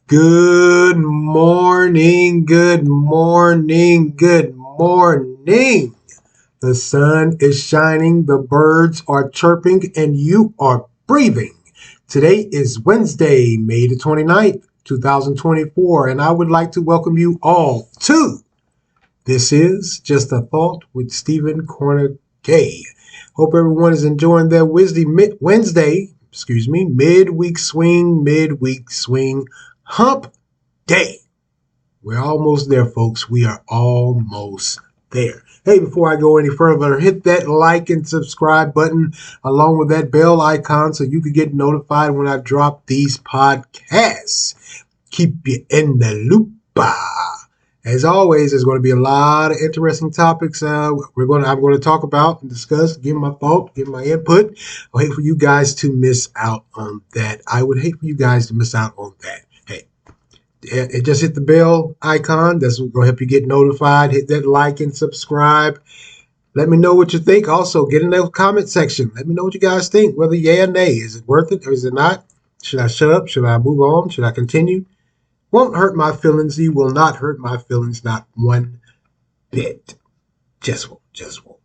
Good morning, good morning, good morning. The sun is shining, the birds are chirping, and you are breathing. Today is Wednesday, May the 29th, 2024, and I would like to welcome you all to This Is Just a Thought with Stephen Corner K. Hope everyone is enjoying their midweek swing, hump day. We're almost there, folks. We are almost there. Hey, before I go any further, hit that like and subscribe button along with that bell icon so you can get notified when I drop these podcasts. Keep you in the loop. As always, there's going to be a lot of interesting topics I'm going to talk about and discuss, give my thought, give my input. I hate for you guys to miss out on that. I would hate for you guys to miss out on that. Hey, just hit the bell icon. That's going to help you get notified. Hit that like and subscribe. Let me know what you think. Also, get in the comment section. Let me know what you guys think, whether yay or nay. Is it worth it or is it not? Should I shut up? Should I move on? Should I continue? Won't hurt my feelings. You will not hurt my feelings, not one bit. Just won't. All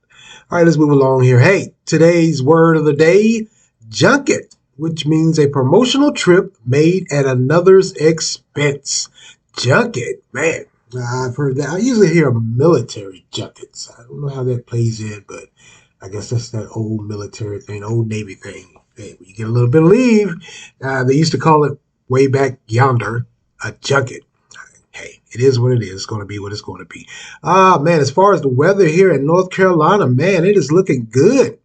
right, let's move along here. Hey, today's word of the day, junket, which means a promotional trip made at another's expense. Junket, man, I've heard that. I usually hear military junkets. I don't know how that plays in, but I guess that's that old military thing, old Navy thing. Hey, when you get a little bit of leave, they used to call it way back yonder a junket. Hey, it is what it is. It's going to be what it's going to be. Man, as far as the weather here in North Carolina, man, it is looking good.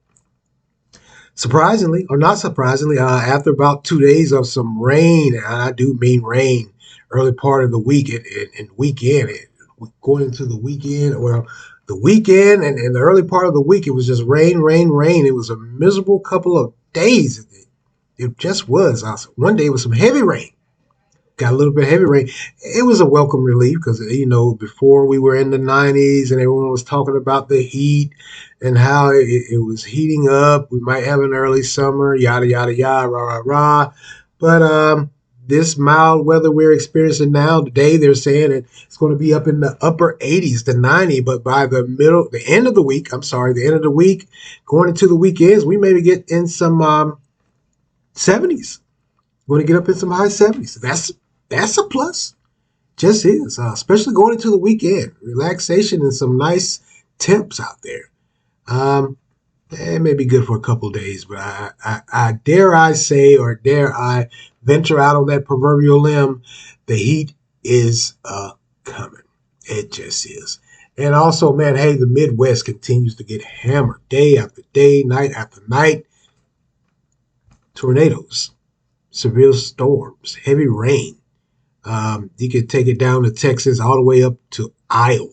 Surprisingly, or not surprisingly, after about 2 days of some rain, and I do mean rain, early part of the week and weekend, going into the weekend, well, the weekend and the early part of the week, it was just rain. It was a miserable couple of days. It just was. One day it was some heavy rain. Got a little bit of heavy rain. It was a welcome relief because, before we were in the 90s and everyone was talking about the heat and how it was heating up. We might have an early summer, yada, yada, yada, rah, rah, rah. But this mild weather we're experiencing now, today they're saying it's going to be up in the upper 80s to 90. But by the end of the week, going into the weekends, we maybe get in some 70s. We're going to get up in some high 70s. That's a plus. Just is. Especially going into the weekend. Relaxation and some nice temps out there. It may be good for a couple of days, but I dare I say, or dare I venture out on that proverbial limb, the heat is coming. It just is. And also, man, hey, the Midwest continues to get hammered day after day, night after night. Tornadoes, severe storms, heavy rain. You can take it down to Texas, all the way up to Iowa,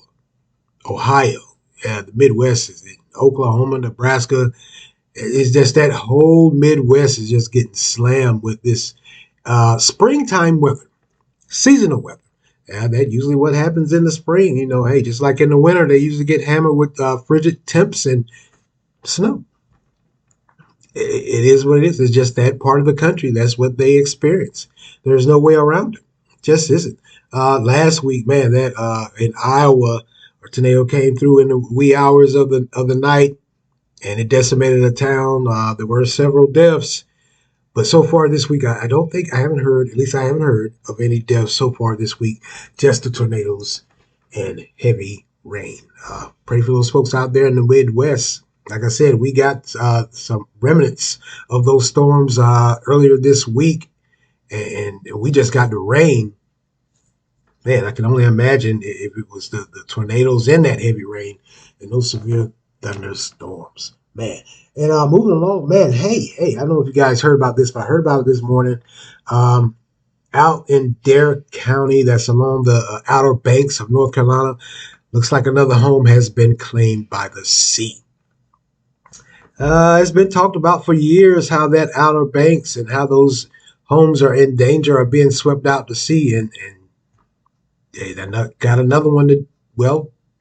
Ohio. The Midwest is in Oklahoma, Nebraska. It's just that whole Midwest is just getting slammed with this springtime weather, seasonal weather. That's usually what happens in the spring. Hey, just like in the winter, they usually get hammered with frigid temps and snow. It is what it is. It's just that part of the country. That's what they experience. There's no way around it. Just isn't. Last week, man, that in Iowa, a tornado came through in the wee hours of the night, and it decimated a town. There were several deaths, but so far this week, I haven't heard of any deaths so far this week. Just the tornadoes and heavy rain. Pray for those folks out there in the Midwest. Like I said, we got some remnants of those storms earlier this week. And we just got the rain. Man, I can only imagine if it was the tornadoes and that heavy rain and those severe thunderstorms. Man. And moving along, man, hey, I don't know if you guys heard about this, but I heard about it this morning. Out in Dare County, that's along the Outer Banks of North Carolina, looks like another home has been claimed by the sea. It's been talked about for years how that Outer Banks and how those homes are in danger of being swept out to sea, and they got another one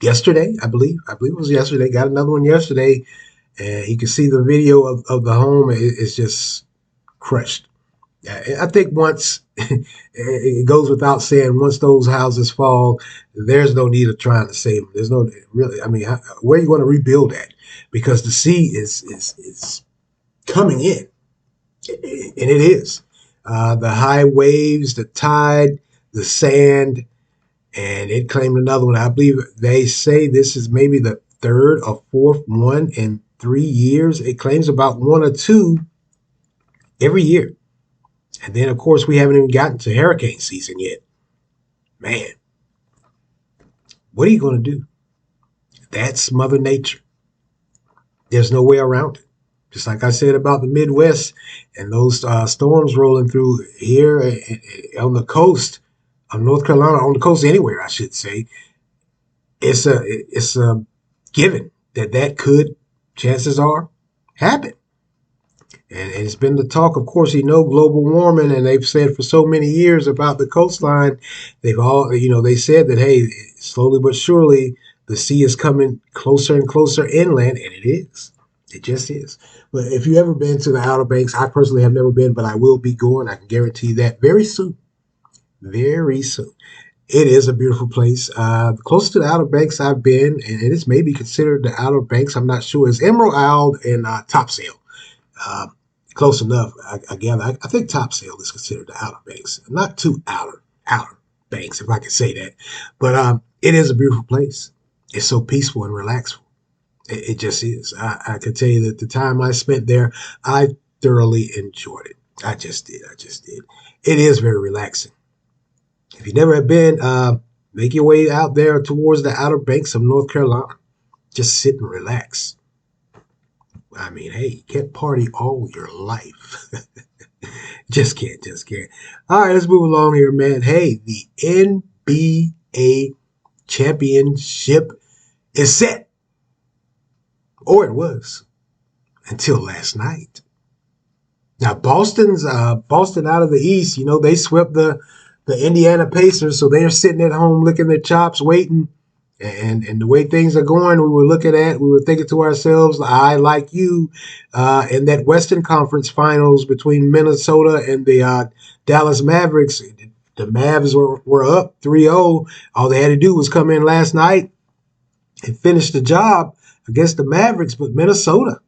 yesterday, I believe it was yesterday, got another one yesterday, and you can see the video of the home. It's just crushed. I think once it goes without saying, once those houses fall, there's no need of trying to save them. There's no really, I mean, where are you going to rebuild at? Because the sea is coming in, and it is. The high waves, the tide, the sand, and it claimed another one. I believe they say this is maybe the third or fourth one in 3 years. It claims about one or two every year. And then, of course, we haven't even gotten to hurricane season yet. Man, what are you going to do? That's Mother Nature. There's no way around it. Just like I said about the Midwest and those storms rolling through here on the coast of North Carolina, on the coast anywhere, I should say. It's a given that that could, chances are, happen. And it's been the talk, of course, global warming, and they've said for so many years about the coastline, they said that, hey, slowly but surely, the sea is coming closer and closer inland, and it is. It just is. But if you've ever been to the Outer Banks, I personally have never been, but I will be going. I can guarantee that very soon. Very soon. It is a beautiful place. Close to the Outer Banks I've been, and it is maybe considered the Outer Banks, I'm not sure, is Emerald Isle and Topsail. Uh, Close enough, I gather. I think Topsail is considered the Outer Banks, not too outer banks, if I can say that. But it is a beautiful place. It's so peaceful and relaxful. It just is. I can tell you that the time I spent there, I thoroughly enjoyed it. I just did. I just did. It is very relaxing. If you never have been, make your way out there towards the Outer Banks of North Carolina. Just sit and relax. I mean, hey, you can't party all your life. Just can't, just can't. All right, let's move along here, man. Hey, the NBA championship is set, or it was until last night. Now, Boston out of the East. They swept the Indiana Pacers, so they're sitting at home licking their chops, waiting. And the way things are going, we were thinking to ourselves, I, like you, in that Western Conference Finals between Minnesota and the Dallas Mavericks, the Mavs were up 3-0. All they had to do was come in last night and finish the job against the Mavericks, but Minnesota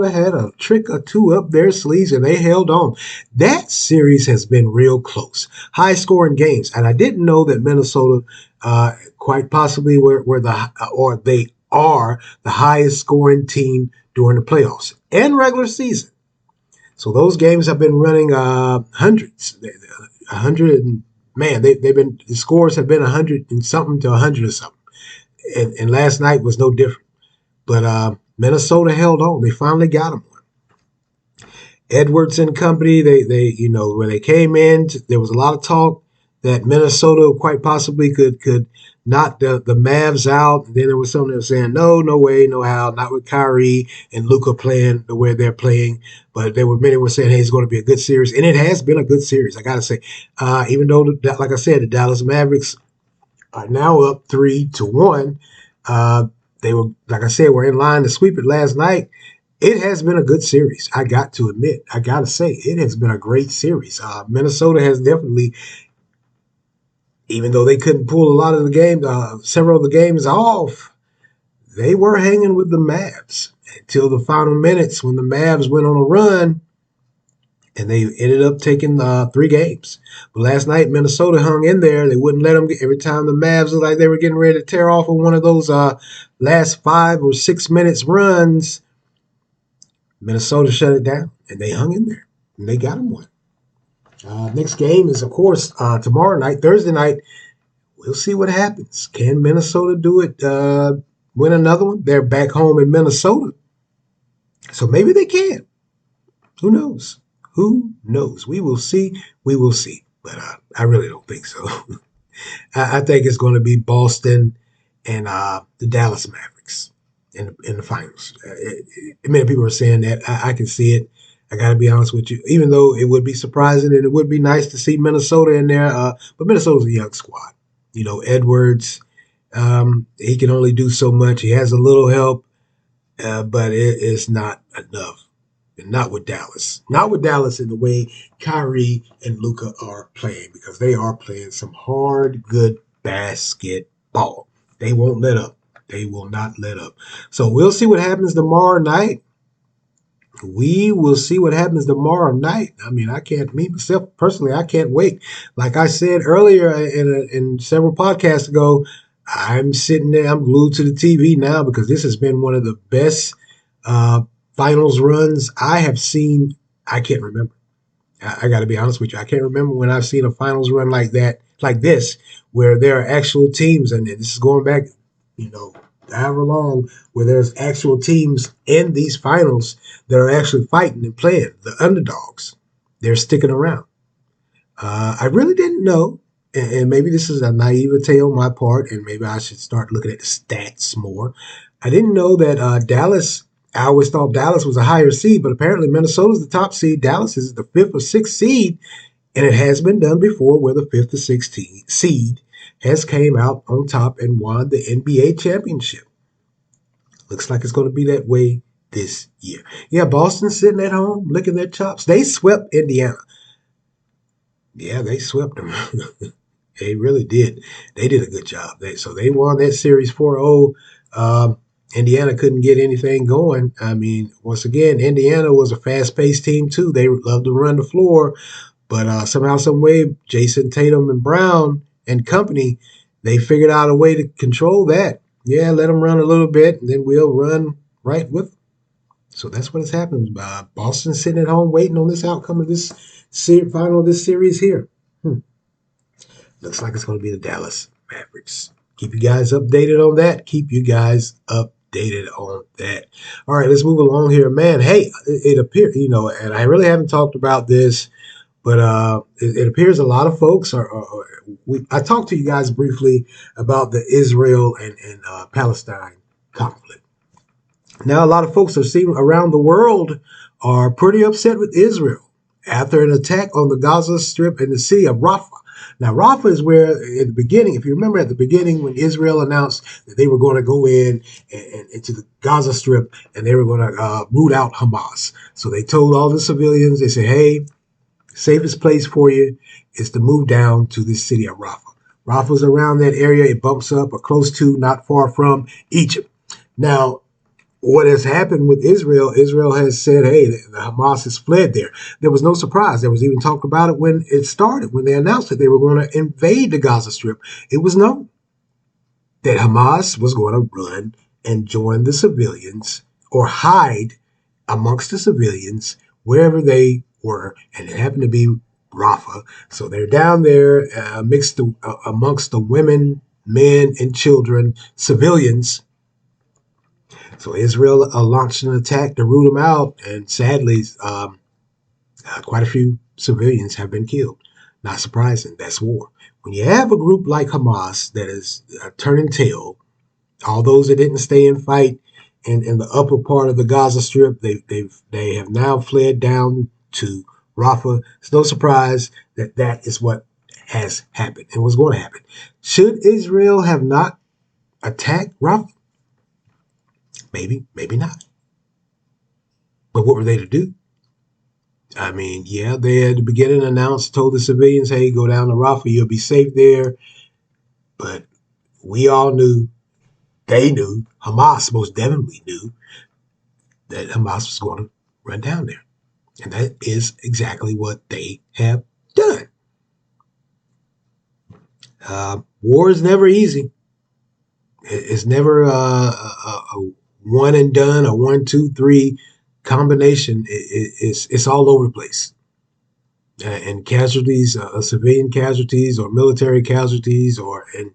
had a trick or two up their sleeves, and they held on. That series has been real close, high-scoring games, and I didn't know that Minnesota quite possibly they are the highest-scoring team during the playoffs and regular season. So those games have been running hundreds, 100, and man, the scores have been 100 and something to 100 or something, and last night was no different. But Minnesota held on. They finally got him one. Edwards and company, when they came in, there was a lot of talk that Minnesota quite possibly could knock the Mavs out. And then there was something that was saying, no way, no how, not with Kyrie and Luka playing the way they're playing. But many were saying, hey, it's going to be a good series. And it has been a good series, I got to say. Even though, like I said, the Dallas Mavericks are now up 3-1. They were, like I said, were in line to sweep it last night. It has been a good series. I got to admit, I got to say, it has been a great series. Minnesota has definitely, even though they couldn't pull a lot of the games, several of the games off, they were hanging with the Mavs until the final minutes when the Mavs went on a run and they ended up taking 3 games. But last night, Minnesota hung in there. They wouldn't let them get, every time the Mavs looked like they were getting ready to tear off on one of those last 5 or 6 minutes runs, Minnesota shut it down, and they hung in there, and they got them one. Next game is, of course, tomorrow night, Thursday night. We'll see what happens. Can Minnesota do it, win another one? They're back home in Minnesota, so maybe they can. Who knows? Who knows? We will see. We will see. But I really don't think so. I think it's going to be Boston and the Dallas Mavericks in the finals. Many people are saying that. I can see it. I got to be honest with you. Even though it would be surprising and it would be nice to see Minnesota in there, but Minnesota's a young squad. Edwards, he can only do so much. He has a little help, but it is not enough. and not with Dallas. Not with Dallas in the way Kyrie and Luka are playing, because they are playing some hard, good basketball. They won't let up. They will not let up. So we'll see what happens tomorrow night. We will see what happens tomorrow night. I mean, I can't, me myself personally, I can't wait. Like I said earlier in several podcasts ago, I'm sitting there, I'm glued to the TV now, because this has been one of the best uh, finals runs I have seen. I can't remember. I got to be honest with you. I can't remember when I've seen a finals run like that, like this, where there are actual teams, and this is going back, you know, however long, where there's actual teams in these finals that are actually fighting and playing. The underdogs, they're sticking around. I really didn't know, and maybe this is a naivete on my part, and maybe I should start looking at the stats more. I didn't know that Dallas. I always thought Dallas was a higher seed, but apparently Minnesota's the top seed. Dallas is the fifth or sixth seed, and it has been done before, where the fifth or sixth seed has came out on top and won the NBA championship. Looks like it's going to be that way this year. Yeah, Boston's sitting at home licking their chops. They swept Indiana. Yeah, they swept them. They really did. They did a good job. So they won that series 4-0. Indiana couldn't get anything going. I mean, once again, Indiana was a fast-paced team too. They loved to run the floor, but somehow, some way, Jason Tatum and Brown and company, they figured out a way to control that. Yeah, let them run a little bit, and then we'll run right with them. So that's what has happened. Boston's sitting at home waiting on this outcome of this final of this series here. Looks like it's going to be the Dallas Mavericks. Keep you guys updated on that. Keep you guys updated on that. All right, let's move along here, man. Hey, it appears, and I really haven't talked about this, but it appears a lot of folks I talked to you guys briefly about the Israel and Palestine conflict. Now, a lot of folks are seeing around the world are pretty upset with Israel after an attack on the Gaza Strip and the city of Rafah. Now, Rafah is where, at the beginning, if you remember at the beginning when Israel announced that they were going to go in and into the Gaza Strip and they were going to root out Hamas. So they told all the civilians, they said, hey, safest place for you is to move down to this city of Rafah. Rafah's around that area. It bumps up or close to, not far from Egypt. Now, what has happened with Israel, Israel has said, hey, the Hamas has fled there. There was no surprise. There was even talk about it when it started, when they announced that they were going to invade the Gaza Strip. It was known that Hamas was going to run and join the civilians or hide amongst the civilians wherever they were, and it happened to be Rafah. So they're down there mixed amongst the women, men, and children, civilians. So Israel launched an attack to root them out, and sadly, quite a few civilians have been killed. Not surprising. That's war. When you have a group like Hamas that is turning tail, all those that didn't stay and fight in the upper part of the Gaza Strip, they have now fled down to Rafah. It's no surprise that that is what has happened and what's going to happen. Should Israel have not attacked Rafah? Maybe, maybe not. But what were they to do? I mean, yeah, they at the beginning told the civilians, hey, go down to Rafah, you'll be safe there. But we all knew, they knew, Hamas most definitely knew that Hamas was going to run down there. And that is exactly what they have done. War is never easy. It's never a one and done, a 1, 2, 3 combination. It's all over the place. And casualties, civilian casualties or military casualties and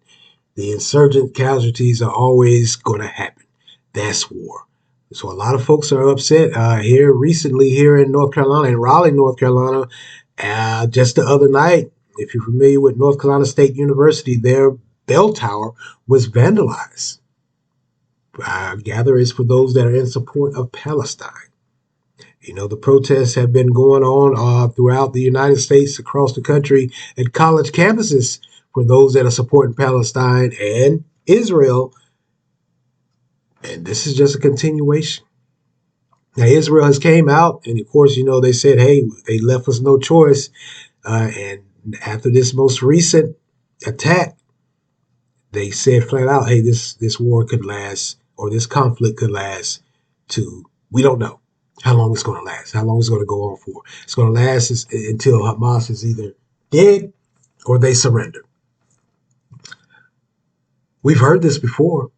the insurgent casualties are always going to happen. That's war. So a lot of folks are upset here recently here in North Carolina, in Raleigh, North Carolina. Just the other night, if you're familiar with North Carolina State University, their bell tower was vandalized. I gather it's for those that are in support of Palestine. The protests have been going on throughout the United States, across the country, at college campuses for those that are supporting Palestine and Israel. And this is just a continuation. Now, Israel has came out, and of course, they said, hey, they left us no choice. And after this most recent attack, they said flat out, hey, this war could last, or this conflict could last to, we don't know how long it's going to last, how long it's going to go on for. It's going to last until Hamas is either dead or they surrender. We've heard this before.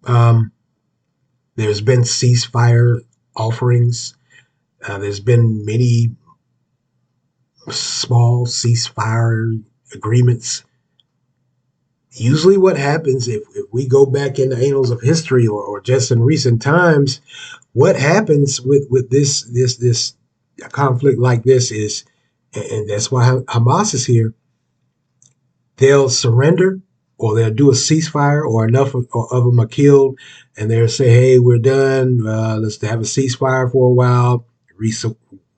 There's been ceasefire offerings. There's been many small ceasefire agreements. Usually what happens if we go back in the annals of history or just in recent times, what happens with this conflict like this is, and that's why Hamas is here, they'll surrender or they'll do a ceasefire or enough of them are killed and they'll say, hey, we're done. Let's have a ceasefire for a while.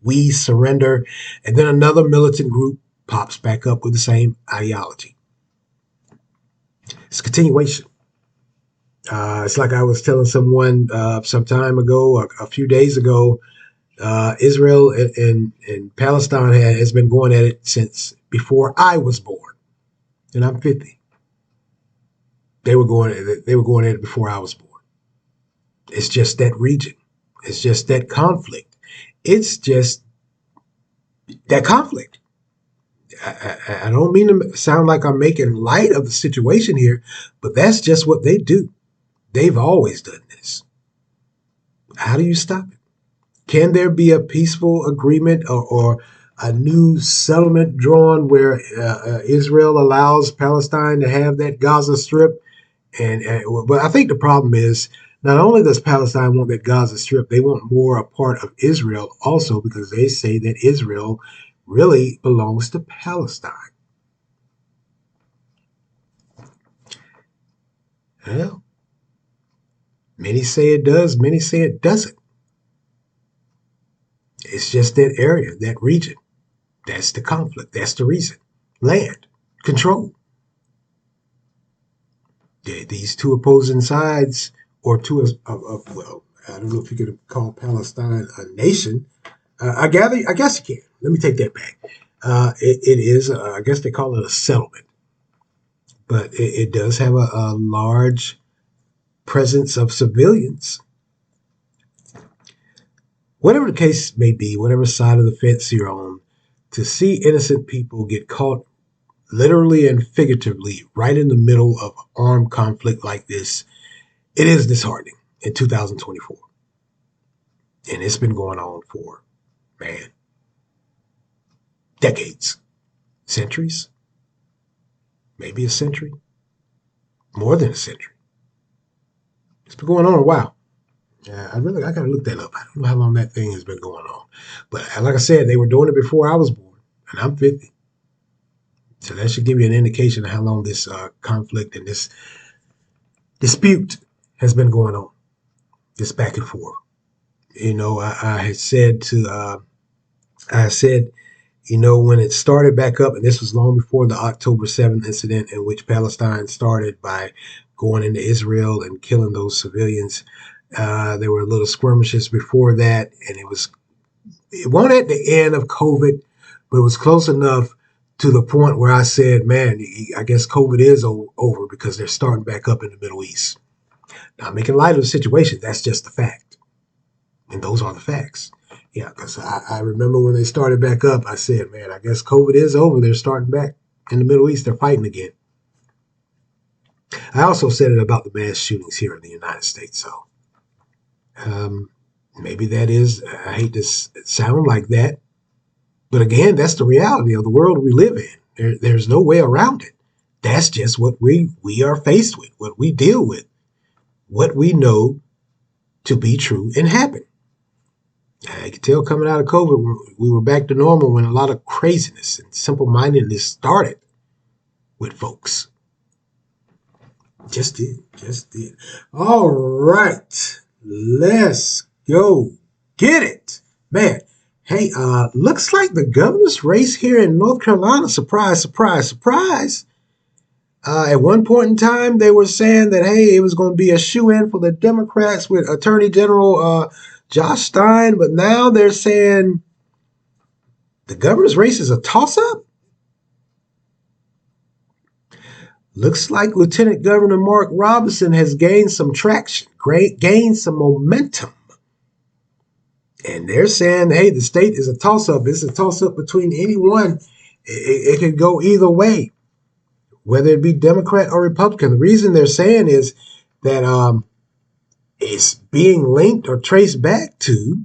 We surrender. And then another militant group pops back up with the same ideology. It's a continuation. It's like I was telling someone some time ago, a few days ago, Israel and Palestine has been going at it since before I was born. And I'm 50. They were going at it before I was born. It's just that region. It's just that conflict. It's just that conflict. I don't mean to sound like I'm making light of the situation here, but that's just what they do. They've always done this. How do you stop it? Can there be a peaceful agreement or a new settlement drawn where Israel allows Palestine to have that Gaza Strip? But I think the problem is not only does Palestine want that Gaza Strip, they want more a part of Israel also because they say that Israel really belongs to Palestine. Well, many say it does, many say it doesn't. It's just that area, that region. That's the conflict. That's the reason. Land, control. These two opposing sides, or two of well, I don't know if you could call Palestine a nation. I guess you can. Let me take that back. It is, I guess they call it a settlement, but it does have a large presence of civilians. Whatever the case may be, whatever side of the fence you're on, to see innocent people get caught literally and figuratively right in the middle of armed conflict like this, it is disheartening in 2024. And it's been going on for, man, decades, centuries, maybe a century, more than a century. It's been going on a while. I gotta look that up. I don't know how long that thing has been going on. But like I said, they were doing it before I was born, and I'm 50. So that should give you an indication of how long this conflict and this dispute has been going on. This back and forth. I had said when it started back up, and this was long before the October 7th incident in which Palestine started by going into Israel and killing those civilians. There were little skirmishes before that, and it wasn't at the end of COVID, but it was close enough to the point where I said, man, I guess COVID is over because they're starting back up in the Middle East. Now, making light of the situation, that's just the fact. And those are the facts. Yeah, because I remember when they started back up, I said, man, I guess COVID is over. They're starting back in the Middle East. They're fighting again. I also said it about the mass shootings here in the United States. So maybe that is, I hate to sound like that. But again, that's the reality of the world we live in. There's no way around it. That's just what we are faced with, what we deal with, what we know to be true and happen. I could tell coming out of COVID, we were back to normal when a lot of craziness and simple-mindedness started with folks. Just did. All right, let's go get it. Man, hey, looks like the governor's race here in North Carolina, surprise, surprise, surprise, At one point in time, they were saying that, hey, it was going to be a shoe-in for the Democrats with Attorney General Josh Stein, but now they're saying the governor's race is a toss-up. Looks like Lieutenant Governor Mark Robinson has gained some traction, gained some momentum. And they're saying, hey, the state is a toss-up. It's a toss-up between anyone. It could go either way, whether it be Democrat or Republican. The reason they're saying is that it's being linked or traced back to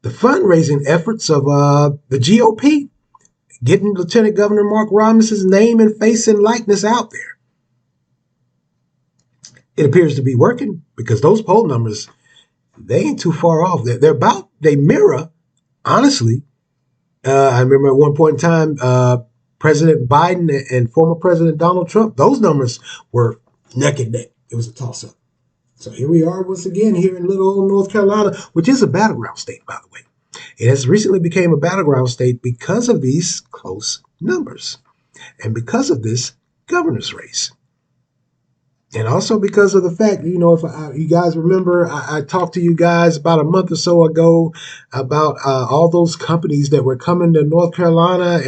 the fundraising efforts of the GOP, getting Lieutenant Governor Mark Robinson's name and face and likeness out there. It appears to be working because those poll numbers, they ain't too far off. They mirror, honestly. I remember at one point in time, President Biden and former President Donald Trump, those numbers were neck and neck. It was a toss-up. So here we are once again here in little old North Carolina, which is a battleground state, by the way. It has recently become a battleground state because of these close numbers and because of this governor's race. And also because of the fact, if you guys remember, I talked to you guys about a month or so ago about all those companies that were coming to North Carolina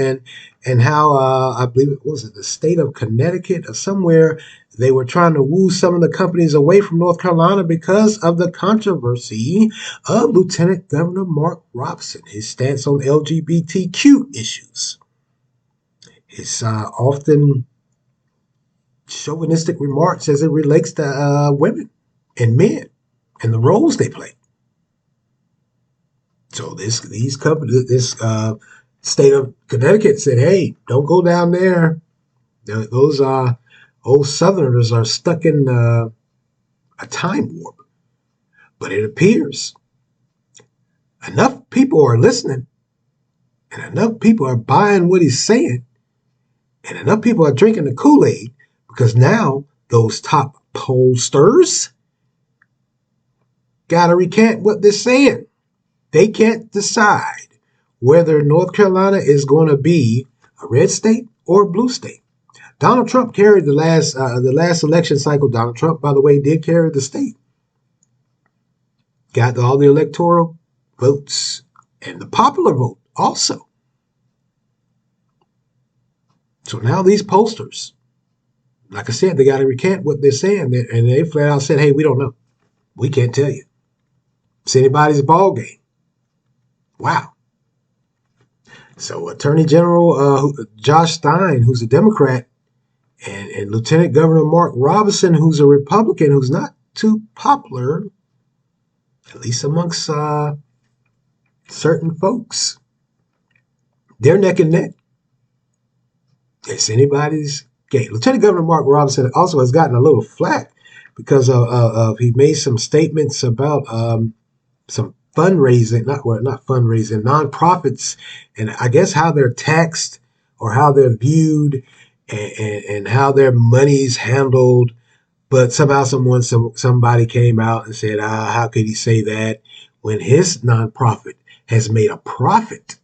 and how I believe it was the state of Connecticut or somewhere, they were trying to woo some of the companies away from North Carolina because of the controversy of Lieutenant Governor Mark Robinson, his stance on LGBTQ issues. It's often chauvinistic remarks as it relates to women and men and the roles they play. So this state of Connecticut said, hey, don't go down there. Those old Southerners are stuck in a time warp. But it appears enough people are listening and enough people are buying what he's saying and enough people are drinking the Kool-Aid because now those top pollsters got to recant what they're saying. They can't decide whether North Carolina is going to be a red state or a blue state. Donald Trump carried the last election cycle. Donald Trump, by the way, did carry the state. Got all the electoral votes and the popular vote also. So now these pollsters, like I said, they got to recant what they're saying. And they flat out said, hey, we don't know. We can't tell you. It's anybody's ball game. Wow. So Attorney General Josh Stein, who's a Democrat, and Lieutenant Governor Mark Robinson, who's a Republican, who's not too popular, at least amongst certain folks, they're neck and neck. It's anybody's game. Lieutenant Governor Mark Robinson also has gotten a little flack because of he made some statements about some fundraising, not fundraising, nonprofits, and I guess how they're taxed or how they're viewed and how their money's handled. But somehow somebody came out and said, how could he say that when his nonprofit has made a profit?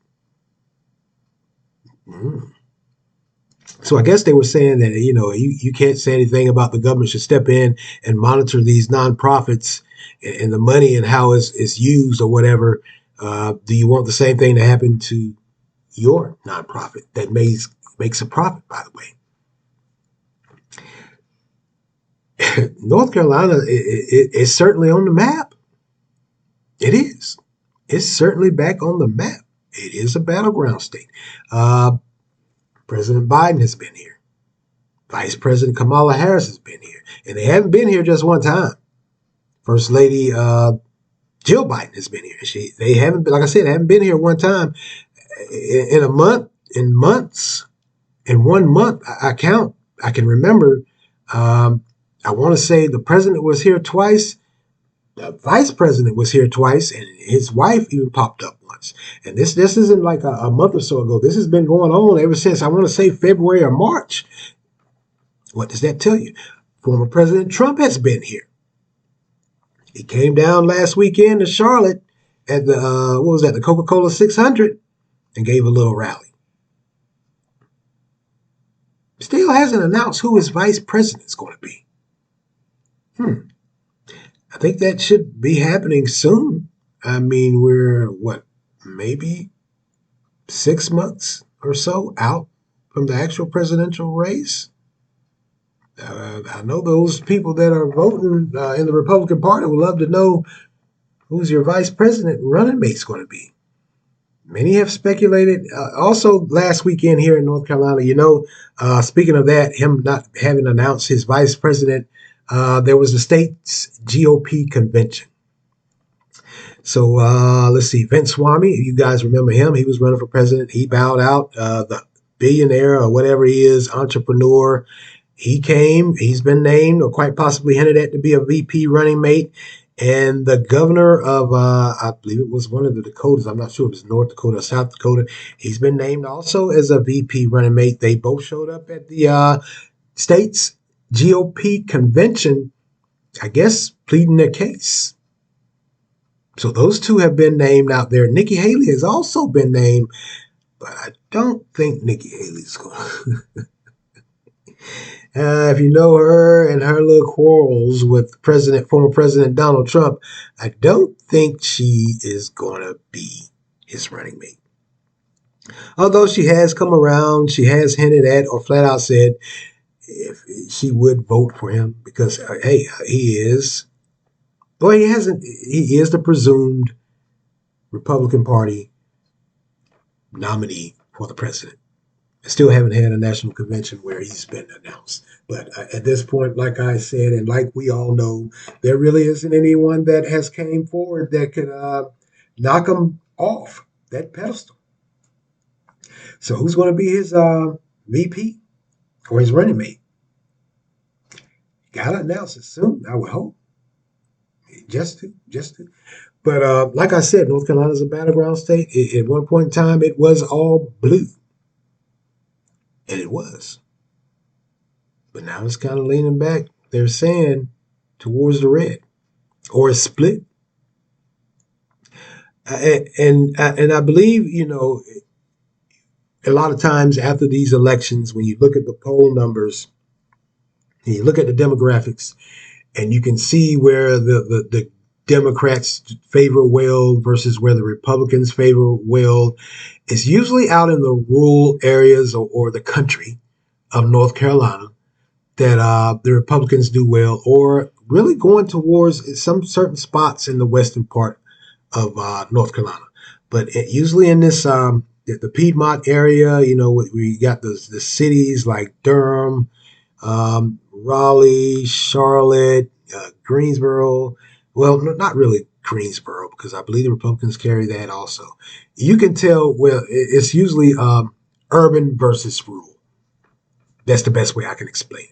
So I guess they were saying that, you can't say anything about the government should step in and monitor these nonprofits and the money and how it's used or whatever. Do you want the same thing to happen to your nonprofit that makes a profit, by the way? North Carolina is certainly on the map. It is. It's certainly back on the map. It is a battleground state. President Biden has been here. Vice President Kamala Harris has been here. And they haven't been here just one time. First Lady Jill Biden has been here. They haven't been, like I said, haven't been here one time. In 1 month, I can remember, I want to say the president was here twice. The vice president was here twice, and his wife even popped up once. And this isn't like a month or so ago. This has been going on ever since, I want to say, February or March. What does that tell you? Former President Trump has been here. He came down last weekend to Charlotte at the Coca-Cola 600 and gave a little rally. still hasn't announced who his vice president is going to be. I think that should be happening soon. I mean, we're what, maybe 6 months or so out from the actual presidential race. I know those people that are voting in the Republican Party would love to know who's your vice president running mate's going to be. Many have speculated. Also, last weekend here in North Carolina, speaking of that, him not having announced his vice president, there was the state's GOP convention. So let's see, Vince Swamy, you guys remember him? He was running for president. He bowed out. The billionaire or whatever he is, entrepreneur. He came. He's been named or quite possibly hinted at to be a VP running mate. And the governor of, I believe it was one of the Dakotas, I'm not sure if it's North Dakota or South Dakota, he's been named also as a VP running mate. They both showed up at the state's GOP convention, I guess, pleading their case. So those two have been named out there. Nikki Haley has also been named, but I don't think Nikki Haley's going to. If you know her and her little quarrels with former President Donald Trump, I don't think she is going to be his running mate. Although she has come around, she has hinted at or flat out said if she would vote for him because, hey, he is the presumed Republican Party nominee for the president. I still haven't had a national convention where he's been announced. But at this point, like I said, and like we all know, there really isn't anyone that has came forward that could knock him off that pedestal. So who's going to be his VP or his running mate? Got to announce it soon, I would hope. Just to. But like I said, North Carolina is a battleground state. At one point in time, it was all blue. And it was. But now it's kind of leaning back, they're saying, towards the red. Or it's split. And I believe, a lot of times after these elections, when you look at the poll numbers, and you look at the demographics, and you can see where the Democrats favor Weld versus where the Republicans favor Weld, it's usually out in the rural areas or the country of North Carolina that the Republicans do well, or really going towards some certain spots in the western part of North Carolina. But usually in this the Piedmont area, we got the cities like Durham, Raleigh, Charlotte, Greensboro. Well, not really Greensboro, because I believe the Republicans carry that also. You can tell, well, it's usually urban versus rural. That's the best way I can explain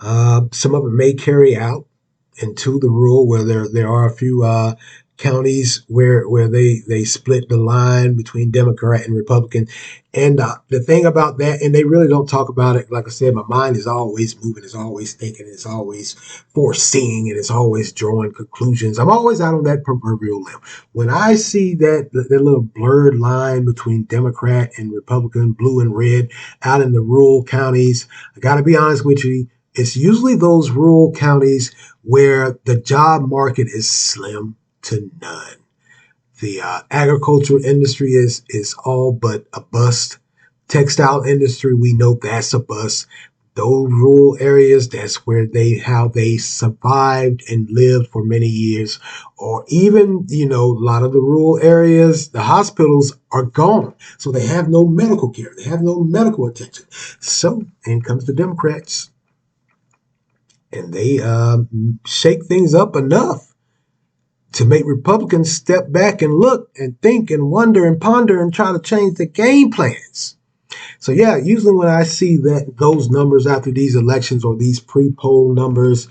it. Some of it may carry out into the rural, where there are a few counties where they split the line between Democrat and Republican. And the thing about that, and they really don't talk about it, like I said, my mind is always moving, it's always thinking, it's always foreseeing, and it's always drawing conclusions. I'm always out on that proverbial limb. When I see that little blurred line between Democrat and Republican, blue and red, out in the rural counties, I got to be honest with you, it's usually those rural counties where the job market is slim to none. The agricultural industry is all but a bust. Textile industry, we know that's a bust. Those rural areas, that's where how they survived and lived for many years. Or even, a lot of the rural areas, the hospitals are gone. So they have no medical care. They have no medical attention. So in comes the Democrats. And they shake things up enough to make Republicans step back and look and think and wonder and ponder and try to change the game plans. So yeah, usually when I see those numbers after these elections or these pre-poll numbers,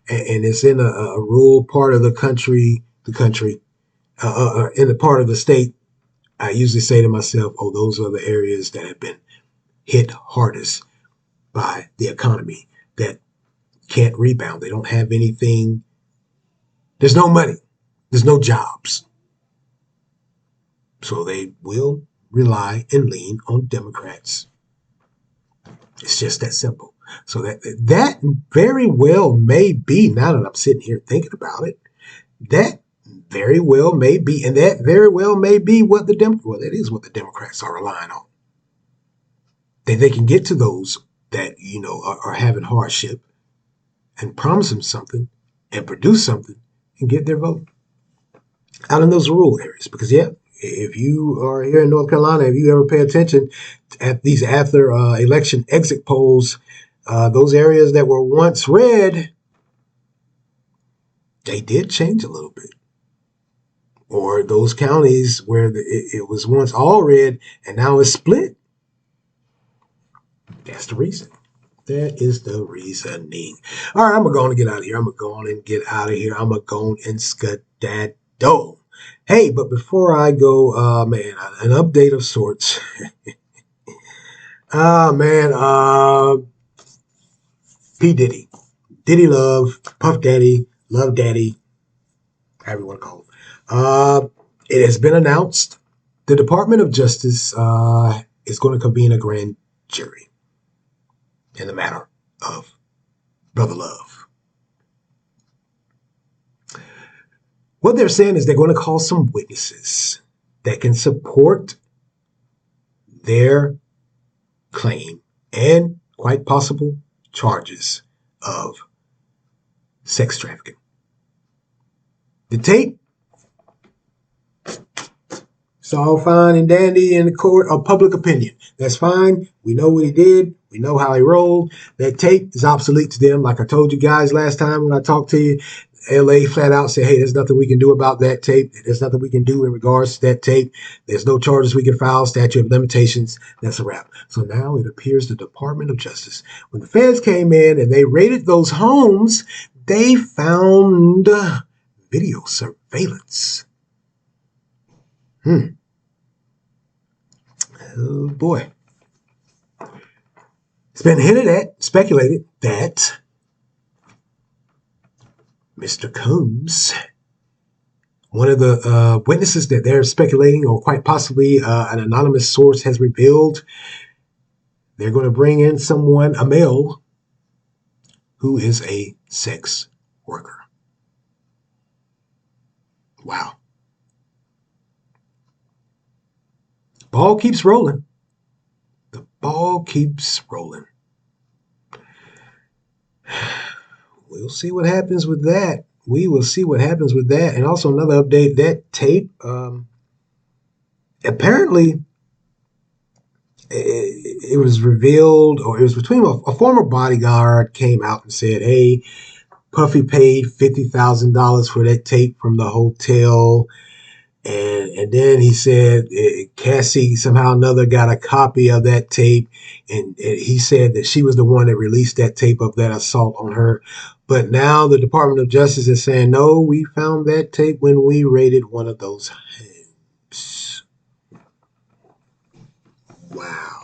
and it's in a rural part of the country, in a part of the state, I usually say to myself, oh, those are the areas that have been hit hardest by the economy, that can't rebound. They don't have anything. There's no money. There's no jobs. So they will rely and lean on Democrats. It's just that simple. So that very well may be, now that I'm sitting here thinking about it, that very well may be, and that very well may be what that is what the Democrats are relying on. That they can get to those that, are having hardship and promise them something and produce something and get their vote out in those rural areas. Because, yeah, if you are here in North Carolina, if you ever pay attention at these after election exit polls, those areas that were once red, they did change a little bit. Or those counties where it was once all red and now it's split. That's the reason. That is the reasoning. All right, I'm going to get out of here. I'm going to go and skedaddle. Hey, but before I go, man, an update of sorts. P. Diddy. Diddy Love, Puff Daddy, Love Daddy, however you want to call him. It has been announced the Department of Justice is going to convene a grand jury in the matter of Brother Love. What they're saying is they're going to call some witnesses that can support their claim and quite possible charges of sex trafficking. The tape, it's all fine and dandy in the court of public opinion. That's fine. We know what he did. We know how he rolled. That tape is obsolete to them. Like I told you guys last time when I talked to you, LA flat out said, hey, there's nothing we can do about that tape. There's nothing we can do in regards to that tape. There's no charges we can file, statute of limitations. That's a wrap. So now it appears the Department of Justice, when the feds came in and they raided those homes, they found video surveillance. Oh boy. It's been hinted at, speculated that Mr. Combs, one of the witnesses that they're speculating, or quite possibly an anonymous source has revealed, they're going to bring in someone, a male, who is a sex worker. Wow. Ball keeps rolling. The ball keeps rolling. We'll see what happens with that. We will see what happens with that. And also another update, that tape, apparently it was revealed, or it was between a former bodyguard came out and said, hey, Puffy paid $50,000 for that tape from the hotel. And then he said Cassie somehow or another got a copy of that tape. And he said that she was the one that released that tape of that assault on her. But now the Department of Justice is saying, no, we found that tape when we raided one of those homes. Wow.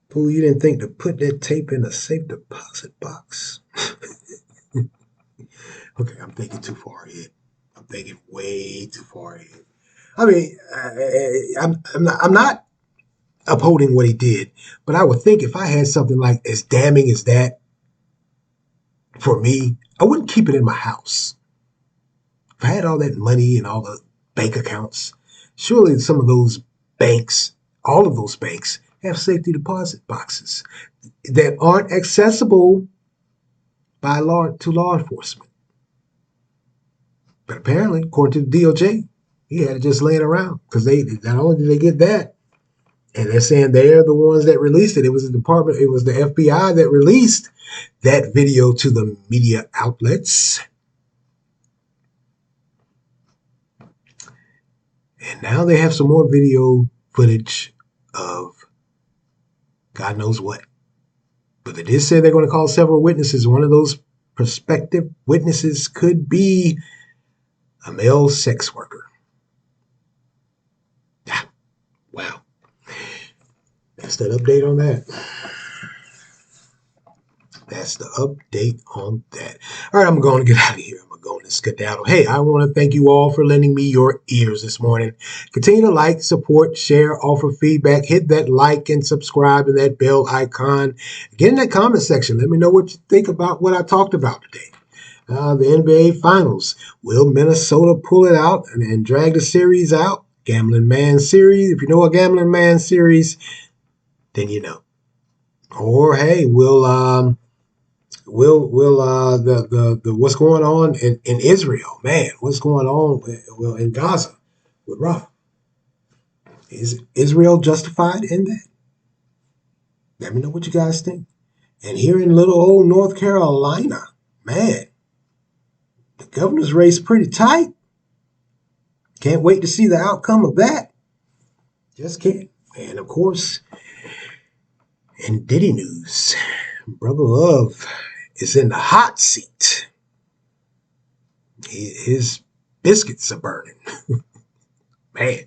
Fool, you didn't think to put that tape in a safe deposit box. Okay, I'm thinking too far ahead. I'm thinking way too far ahead. I mean, I'm not upholding what he did, but I would think if I had something like as damning as that for me, I wouldn't keep it in my house. If I had all that money and all the bank accounts, surely some of those banks, all of those banks, have safety deposit boxes that aren't accessible by law enforcement. But apparently, according to the DOJ, he had it just laying around because they not only did they get that, and they're saying they're the ones that released it. It was the department, it was the FBI that released that video to the media outlets. And now they have some more video footage of God knows what. But they did say they're going to call several witnesses. One of those prospective witnesses could be a male sex worker. Yeah. Wow. That's that update on that. That's the update on that. All right, I'm going to get out of here. I'm going to to skedaddle. Hey, I want to thank you all for lending me your ears this morning. Continue to like, support, share, offer feedback. Hit that like and subscribe and that bell icon. Get in that comment section. Let me know what you think about what I talked about today. The NBA Finals. Will Minnesota pull it out and drag the series out? Gambling Man series. If you know a Gambling Man series, then you know. Or hey, will the what's going on in Israel? Man, what's going on in Gaza with Rafah? Is Israel justified in that? Let me know what you guys think. And here in little old North Carolina, man, the governor's race pretty tight. Can't wait to see the outcome of that. Just can't. And of course, in Diddy news, Brother Love is in the hot seat. His biscuits are burning. Man,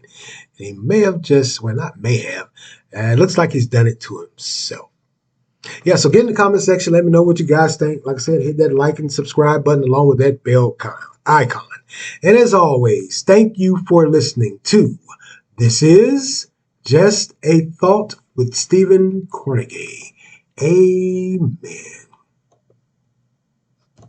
he may have just, well, not may have. It looks like he's done it to himself. Yeah, so get in the comment section. Let me know what you guys think. Like I said, hit that like and subscribe button along with that bell icon. And as always, thank you for listening to This Is Just a Thought with Stephen Cornegay. Amen.